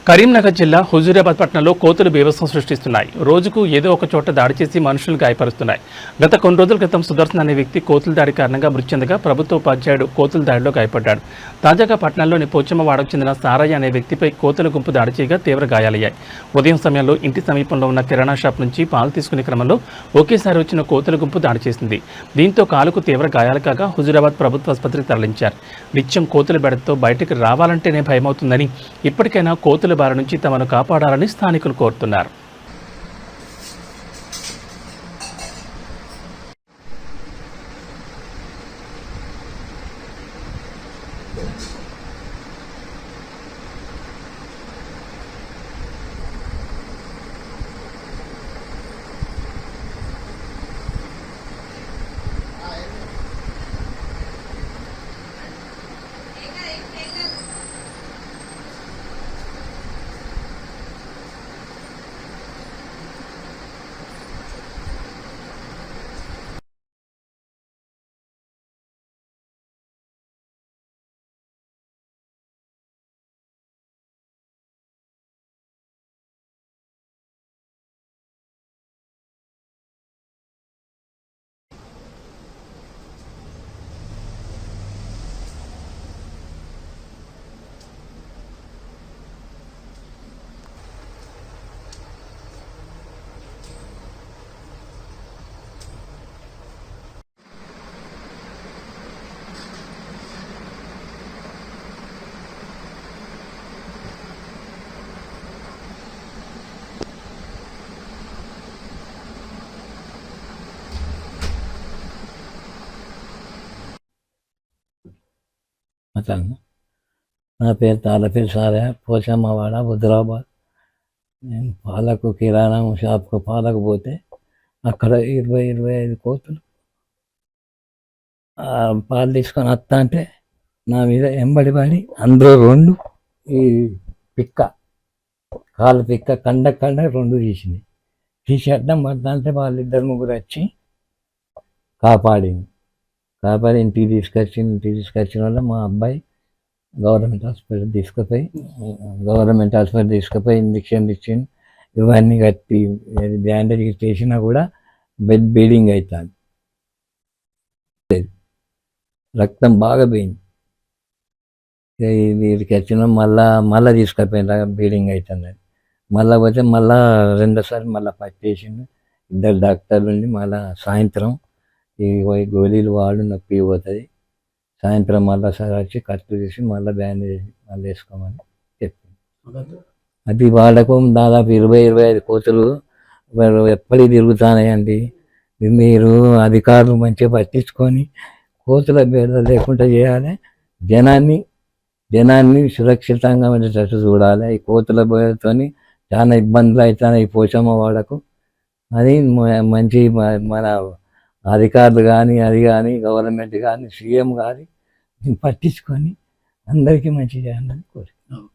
కరీంనగర్ జిల్లా హుజూరాబాద్ పట్టణంలో కోతులు బీభత్సం సృష్టిస్తున్నాయి. రోజుకు ఏదో ఒక చోట దాడి చేసి మనుషులను గాయపరుస్తున్నాయి. గత కొన్ని రోజుల క్రితం సుదర్శన్ అనే వ్యక్తి కోతుల దాడి కారణంగా మృతి చెందగా ప్రభుత్వ ఉపాధ్యాయుడు కోతుల దాడిలో గాయపడ్డాడు. తాజాగా పట్టణంలోని పోచమ్మవాడకు చెందిన సారయ్య అనే వ్యక్తిపై కోతుల గుంపు దాడి చేయగా తీవ్ర గాయాలయ్యాయి. ఉదయం సమయంలో ఇంటి సమీపంలో ఉన్న కిరాణా షాప్ నుంచి పాలు తీసుకునే క్రమంలో ఒకేసారి వచ్చిన కోతుల గుంపు దాడి చేసింది. దీంతో కాలుకు తీవ్ర గాయాలు కాగా హుజూరాబాద్ ప్రభుత్వ ఆసుపత్రికి తరలించారు. నిత్యం కోతుల బెడతో బయటకు రావాలంటేనే భయమవుతుందని, ఇప్పటికైనా కోతుల బారి నుంచి తమను కాపాడాలని స్థానికులు కోరుతున్నారు. నా పేరు తాళ్ళపల్లి సారయ్య, పోచమ్మవాడ, హుజూరాబాద్. నేను పాలకు కిరాణా షాప్కు పాలకు పోతే అక్కడ 20-25 కోతులు పాలు తీసుకొని వస్తా అంటే నా మీద ఎంబడి పడి అందులో 2 ఈ పిక్క కాలు పిక్క కండ 2 తీసింది. తీసి అడ్డం పడతా అంటే వాళ్ళిద్దరు ముగ్గురు వచ్చి కాపాడి ఇంటికి తీసుకొచ్చిన వల్ల మా అబ్బాయి గవర్నమెంట్ హాస్పిటల్ తీసుకుపోయి ఇంజక్షన్ ఇచ్చింది. ఇవన్నీ కట్టి బ్యాండేజ్ చేసినా కూడా బ్లీడింగ్ అవుతుంది, రక్తం బాగా పోయింది. వీరికి వచ్చిన మళ్ళా తీసుకుపోయిన బ్లీడింగ్ అవుతుంది. మళ్ళీ పోతే మళ్ళా 2సారి మళ్ళీ పట్టేసింది. 2 డాక్టర్లు ఉండి మళ్ళీ సాయంత్రం ఈ గోళీలు వాడు నొప్పి పోతుంది, సాయంత్రం మళ్ళీ సార్ వచ్చి కట్టు తీసి మళ్ళీ బ్యాండేజ్ మళ్ళీ వేసుకోమని చెప్పింది. అది వాళ్ళకు దాదాపు 20-25 కోతులు ఎప్పటికీ తిరుగుతున్నాయండి. మీరు అధికారులు మంచిగా పట్టించుకొని కోతుల బేద లేకుండా చేయాలి. జనాన్ని సురక్షితంగా ఉండేటట్టు చూడాలి. ఈ కోతుల బేదతో చాలా ఇబ్బందులు అవుతున్నాయి ఈ పోచమ్మ వాడకు. అది మంచి మన అధికారులు కానీ గవర్నమెంట్ కానీ సీఎం కానీ పట్టించుకొని అందరికీ మంచి చేయాలని కోరుకుంటున్నాను.